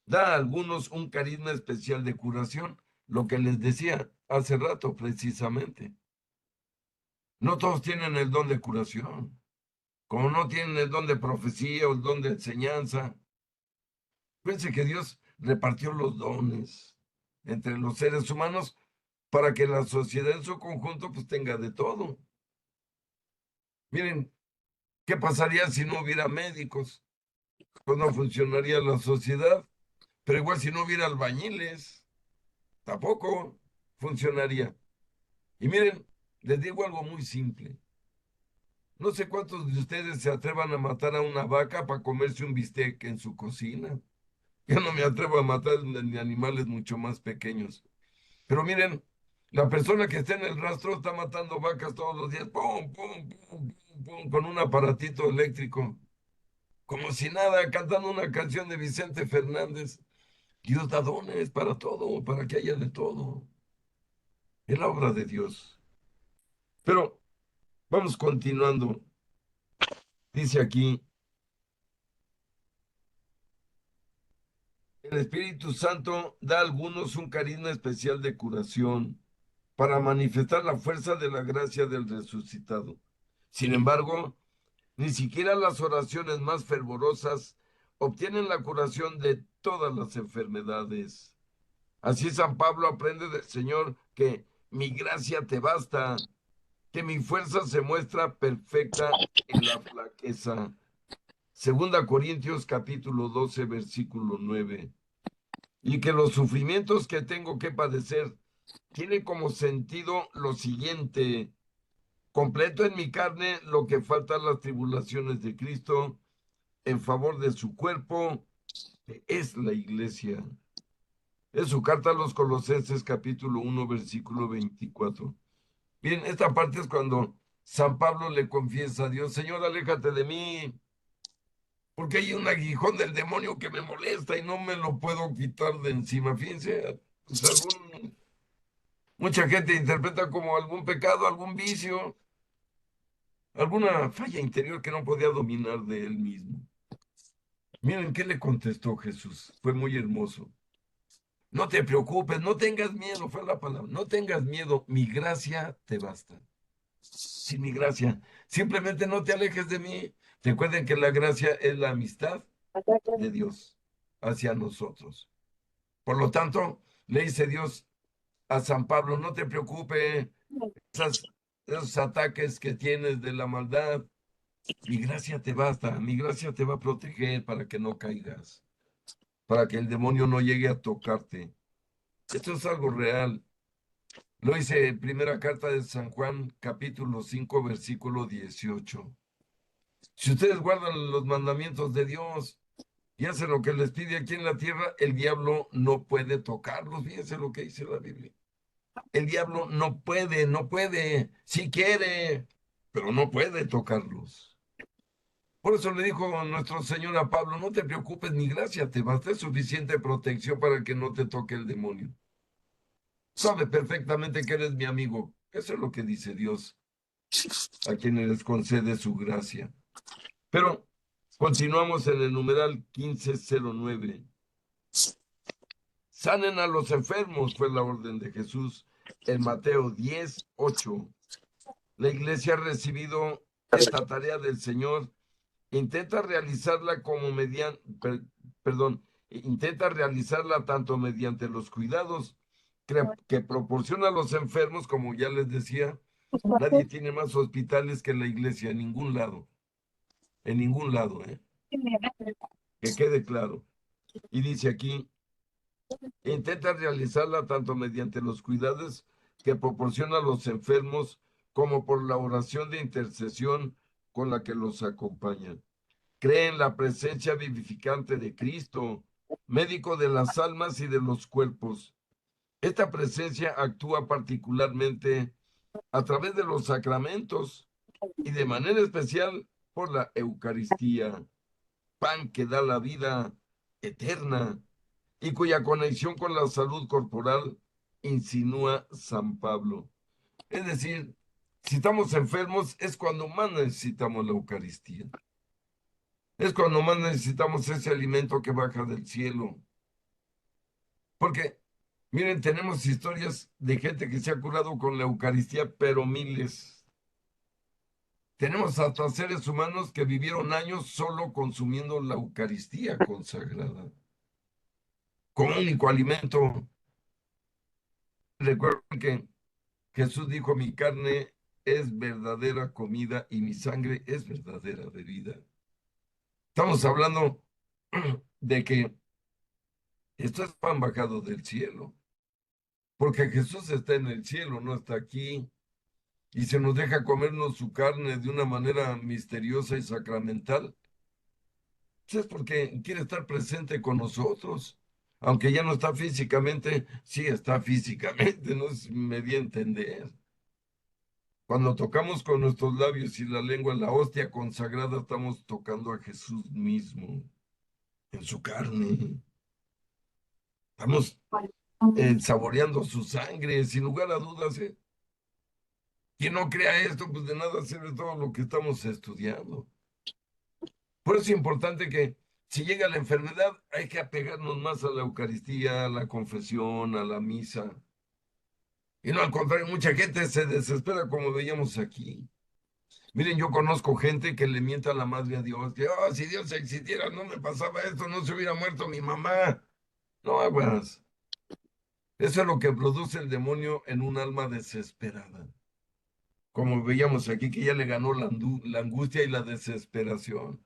da a algunos un carisma especial de curación, lo que les decía hace rato precisamente. No todos tienen el don de curación. Como no tienen el don de profecía o el don de enseñanza, fíjense que Dios repartió los dones entre los seres humanos para que la sociedad en su conjunto pues tenga de todo. Miren, ¿qué pasaría si no hubiera médicos? Pues no funcionaría la sociedad, pero igual si no hubiera albañiles, tampoco funcionaría. Y miren, les digo algo muy simple. No sé cuántos de ustedes se atrevan a matar a una vaca para comerse un bistec en su cocina. Yo no me atrevo a matar ni animales mucho más pequeños. Pero miren, la persona que está en el rastro está matando vacas todos los días, pum, pum, pum, pum, pum, con un aparatito eléctrico, como si nada, cantando una canción de Vicente Fernández. Dios da dones para todo, para que haya de todo. Es la obra de Dios. Pero vamos continuando. Dice aquí, el Espíritu Santo da a algunos un carisma especial de curación para manifestar la fuerza de la gracia del resucitado. Sin embargo, ni siquiera las oraciones más fervorosas obtienen la curación de todas las enfermedades. Así San Pablo aprende del Señor que mi gracia te basta, que mi fuerza se muestra perfecta en la flaqueza. Segunda Corintios capítulo 12, versículo 9. Y que los sufrimientos que tengo que padecer tienen como sentido lo siguiente: completo en mi carne lo que faltan las tribulaciones de Cristo en favor de su cuerpo, que es la iglesia. Es su carta a los Colosenses capítulo 1, versículo 24. Bien, esta parte es cuando San Pablo le confiesa a Dios: Señor, aléjate de mí, porque hay un aguijón del demonio que me molesta y no me lo puedo quitar de encima. Fíjense, pues mucha gente interpreta como algún pecado, algún vicio, alguna falla interior que no podía dominar de él mismo. Miren qué le contestó Jesús, fue muy hermoso. No te preocupes, no tengas miedo, fue la palabra, no tengas miedo, mi gracia te basta. Sin mi gracia, simplemente no te alejes de mí. Recuerden que la gracia es la amistad de Dios hacia nosotros. Por lo tanto, le dice Dios a San Pablo: no te preocupes, esas, esos ataques que tienes de la maldad, mi gracia te basta, mi gracia te va a proteger para que no caigas, para que el demonio no llegue a tocarte. Esto es algo real. Lo dice en primera carta de San Juan, capítulo 5, versículo 18. Si ustedes guardan los mandamientos de Dios y hacen lo que les pide aquí en la tierra, el diablo no puede tocarlos. Fíjense lo que dice la Biblia. El diablo no puede, si quiere, pero no puede tocarlos. Por eso le dijo nuestro Señor a Pablo: no te preocupes, mi gracia te basta, es suficiente protección para que no te toque el demonio. Sabe perfectamente que eres mi amigo. Eso es lo que dice Dios a quienes les concede su gracia. Pero continuamos en el numeral 1509. Sanen a los enfermos, fue la orden de Jesús en Mateo 10:8. La iglesia ha recibido esta tarea del Señor. Intenta realizarla intenta realizarla tanto mediante los cuidados que proporciona a los enfermos, como ya les decía. Nadie tiene más hospitales que la iglesia, en ningún lado, ¿eh? Que quede claro. Y dice aquí: intenta realizarla tanto mediante los cuidados que proporciona a los enfermos, como por la oración de intercesión con la que los acompaña. Cree en la presencia vivificante de Cristo, médico de las almas y de los cuerpos. Esta presencia actúa particularmente a través de los sacramentos y de manera especial por la Eucaristía, pan que da la vida eterna y cuya conexión con la salud corporal insinúa San Pablo. Es decir, si estamos enfermos es cuando más necesitamos la Eucaristía. Es cuando más necesitamos ese alimento que baja del cielo. Porque, miren, tenemos historias de gente que se ha curado con la Eucaristía, pero miles. Tenemos hasta seres humanos que vivieron años solo consumiendo la Eucaristía consagrada como único alimento. Recuerden que Jesús dijo: mi carne es verdadera comida y mi sangre es verdadera bebida. Estamos hablando de que esto es pan bajado del cielo, porque Jesús está en el cielo, no está aquí, y se nos deja comernos su carne de una manera misteriosa y sacramental. Es porque quiere estar presente con nosotros, aunque ya no está físicamente. Sí está físicamente, no me di a entender. Cuando tocamos con nuestros labios y la lengua la hostia consagrada, estamos tocando a Jesús mismo en su carne. Estamos saboreando su sangre, sin lugar a dudas, ¿eh? Quien no crea esto, pues de nada sirve todo lo que estamos estudiando. Por eso es importante que, si llega la enfermedad, hay que apegarnos más a la Eucaristía, a la confesión, a la misa. Y no al contrario, mucha gente se desespera, como veíamos aquí. Miren, yo conozco gente que le mienta a la madre a Dios, que: oh, si Dios existiera no me pasaba esto, no se hubiera muerto mi mamá. No aguas. Eso es lo que produce el demonio en un alma desesperada. Como veíamos aquí, que ya le ganó la angustia y la desesperación.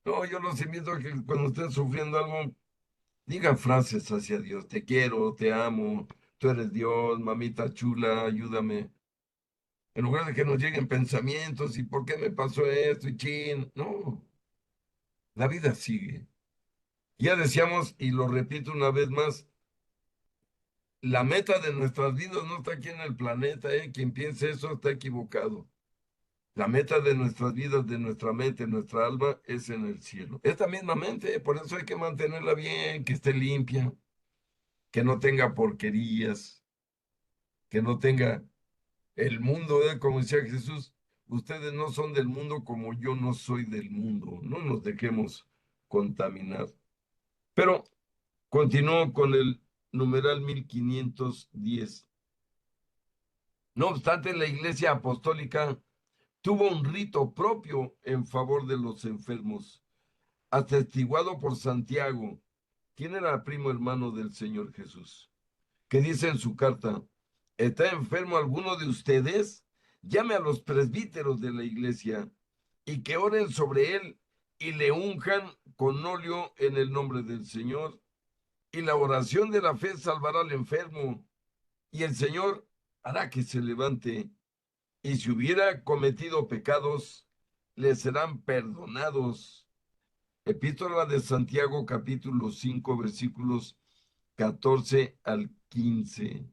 No, yo los invito a que cuando estén sufriendo algo, digan frases hacia Dios. Te quiero, te amo, tú eres Dios, mamita chula, ayúdame. En lugar de que nos lleguen pensamientos y por qué me pasó esto y chin. No, la vida sigue. Ya decíamos, y lo repito una vez más, la meta de nuestras vidas no está aquí en el planeta, ¿eh? Quien piense eso está equivocado. La meta de nuestras vidas, de nuestra mente, nuestra alma, es en el cielo. Esta misma mente, por eso hay que mantenerla bien, que esté limpia, que no tenga porquerías, que no tenga el mundo, ¿eh? Como decía Jesús, ustedes no son del mundo como yo no soy del mundo. No nos dejemos contaminar. Pero continúo con el numeral 1510. No obstante, la Iglesia Apostólica tuvo un rito propio en favor de los enfermos, atestiguado por Santiago, quien era primo hermano del Señor Jesús, que dice en su carta: ¿está enfermo alguno de ustedes? Llame a los presbíteros de la iglesia y que oren sobre él y le unjan con óleo en el nombre del Señor. Y la oración de la fe salvará al enfermo, y el Señor hará que se levante. Y si hubiera cometido pecados, le serán perdonados. Epístola de Santiago, capítulo 5, versículos 14 al 15.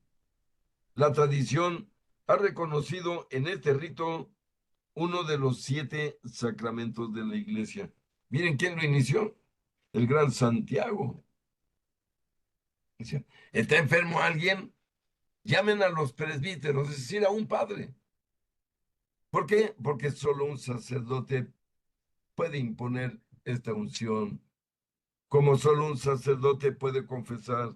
La tradición ha reconocido en este rito uno de los 7 sacramentos de la iglesia. Miren quién lo inició, el gran Santiago. Decía, ¿está enfermo alguien? Llamen a los presbíteros, es decir, a un padre. ¿Por qué? Porque solo un sacerdote puede imponer esta unción, como solo un sacerdote puede confesar,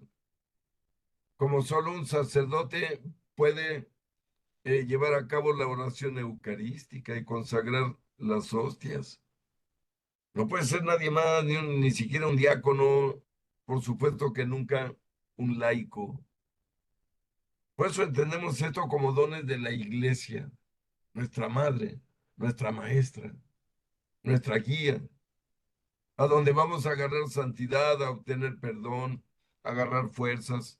como solo un sacerdote puede llevar a cabo la oración eucarística y consagrar las hostias. No puede ser nadie más, ni siquiera un diácono, por supuesto que nunca un laico. Por eso entendemos esto como dones de la iglesia, nuestra madre, nuestra maestra, nuestra guía, a donde vamos a agarrar santidad, a obtener perdón, a agarrar fuerzas.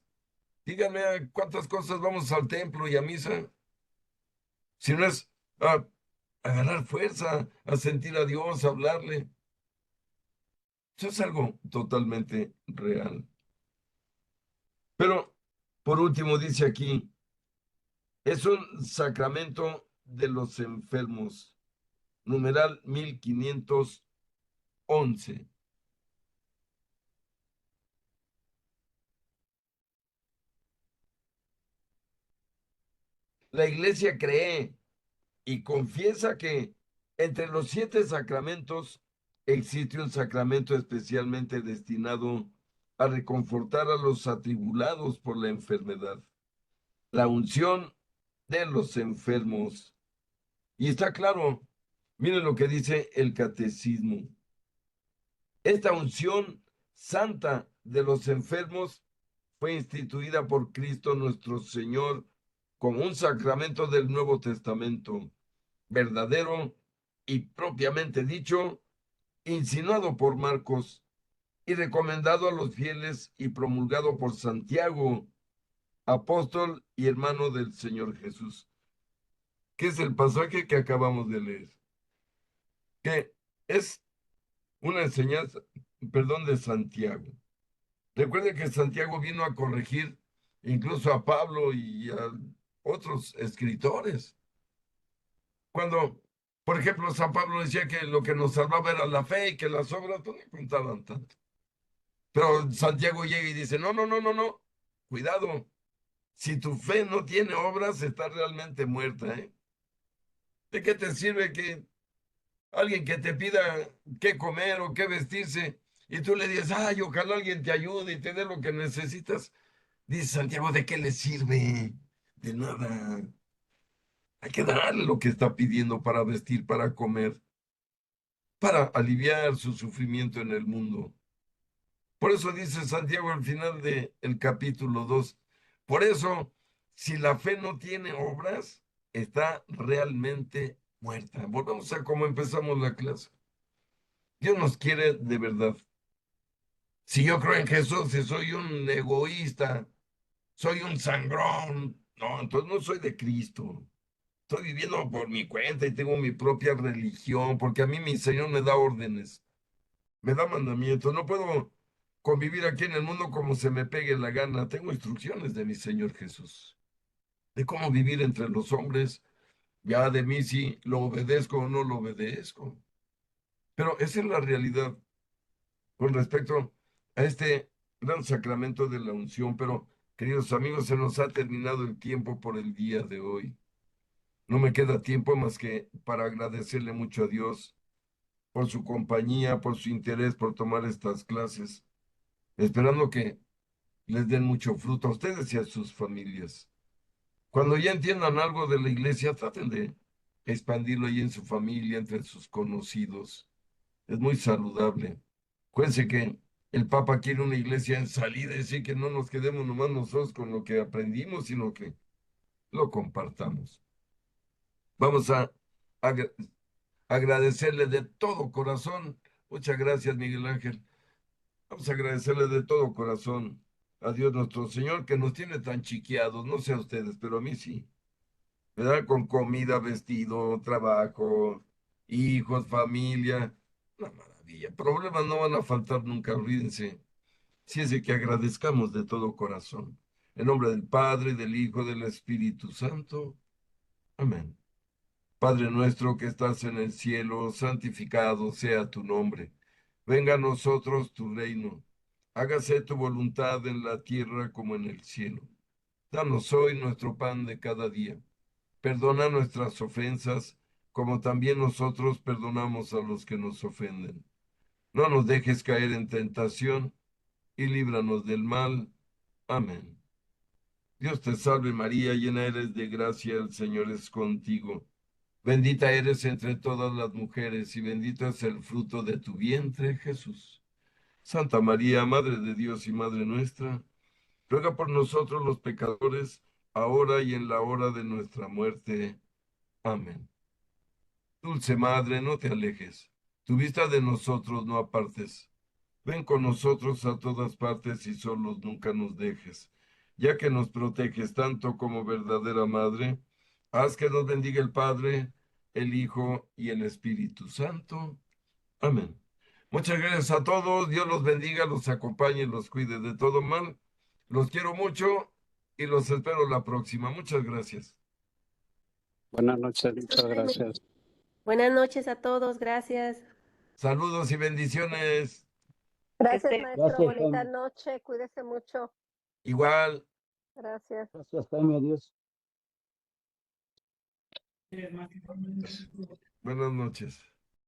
Díganme a cuántas cosas vamos al templo y a misa, si no es a agarrar fuerza, a sentir a Dios, a hablarle. Eso es algo totalmente real. Pero, por último, dice aquí, es un sacramento de los enfermos, numeral 1511. La iglesia cree y confiesa que entre los 7 sacramentos existe un sacramento especialmente destinado a reconfortar a los atribulados por la enfermedad, la unción de los enfermos. Y está claro, miren lo que dice el catecismo. Esta unción santa de los enfermos fue instituida por Cristo nuestro Señor como un sacramento del Nuevo Testamento, verdadero y propiamente dicho, insinuado por Marcos y recomendado a los fieles y promulgado por Santiago, apóstol y hermano del Señor Jesús, que es el pasaje que acabamos de leer, que es una enseñanza, perdón, de Santiago. Recuerde que Santiago vino a corregir incluso a Pablo y a otros escritores. Cuando, por ejemplo, San Pablo decía que lo que nos salvaba era la fe y que las obras pues, no contaban tanto. Pero Santiago llega y dice, no, no, no, no, no, cuidado. Si tu fe no tiene obras, está realmente muerta, ¿eh? ¿De qué te sirve que alguien que te pida qué comer o qué vestirse y tú le dices, ay, ojalá alguien te ayude y te dé lo que necesitas? Dice Santiago, ¿de qué le sirve? De nada. Hay que darle lo que está pidiendo para vestir, para comer, para aliviar su sufrimiento en el mundo. Por eso dice Santiago al final del capítulo 2. Por eso, si la fe no tiene obras, está realmente muerta. Volvemos a cómo empezamos la clase. Dios nos quiere de verdad. Si yo creo en Jesús y soy un egoísta, soy un sangrón, no, entonces no soy de Cristo. Estoy viviendo por mi cuenta y tengo mi propia religión, porque a mí mi Señor me da órdenes, me da mandamientos. No puedo convivir aquí en el mundo como se me pegue la gana. Tengo instrucciones de mi Señor Jesús, de cómo vivir entre los hombres. Ya de mí si lo obedezco o no lo obedezco. Pero esa es la realidad con respecto a este gran sacramento de la unción. Pero, queridos amigos, se nos ha terminado el tiempo por el día de hoy. No me queda tiempo más que para agradecerle mucho a Dios por su compañía, por su interés, por tomar estas clases, esperando que les den mucho fruto a ustedes y a sus familias. Cuando ya entiendan algo de la iglesia, traten de expandirlo ahí en su familia, entre sus conocidos. Es muy saludable. Acuérdense que el Papa quiere una iglesia en salida, es decir, que no nos quedemos nomás nosotros con lo que aprendimos, sino que lo compartamos. Vamos a agra- agradecerle de todo corazón. Muchas gracias, Miguel Ángel. Vamos a agradecerle de todo corazón a Dios nuestro Señor que nos tiene tan chiqueados, no sé a ustedes, pero a mí sí, ¿verdad? Con comida, vestido, trabajo, hijos, familia. Una maravilla. Problemas no van a faltar nunca, olvídense. Si es de que agradezcamos de todo corazón. En nombre del Padre, del Hijo, del Espíritu Santo. Amén. Padre nuestro que estás en el cielo, santificado sea tu nombre. Venga a nosotros tu reino. Hágase tu voluntad en la tierra como en el cielo. Danos hoy nuestro pan de cada día. Perdona nuestras ofensas, como también nosotros perdonamos a los que nos ofenden. No nos dejes caer en tentación y líbranos del mal. Amén. Dios te salve María, llena eres de gracia, el Señor es contigo. Bendita eres entre todas las mujeres y bendito es el fruto de tu vientre, Jesús. Santa María, Madre de Dios y Madre nuestra, ruega por nosotros los pecadores, ahora y en la hora de nuestra muerte. Amén. Dulce Madre, no te alejes, tu vista de nosotros no apartes. Ven con nosotros a todas partes y solos nunca nos dejes. Ya que nos proteges tanto como verdadera Madre, haz que nos bendiga el Padre, el Hijo y el Espíritu Santo. Amén. Muchas gracias a todos. Dios los bendiga, los acompañe y los cuide de todo mal. Los quiero mucho y los espero la próxima. Muchas gracias. Buenas noches, muchas gracias. Buenas noches a todos, gracias. Saludos y bendiciones. Gracias, Este- maestro. Gracias, Bonita Jaime. noche. Cuídese mucho. Igual. Gracias. Gracias, Jaime. Adiós. Buenas noches.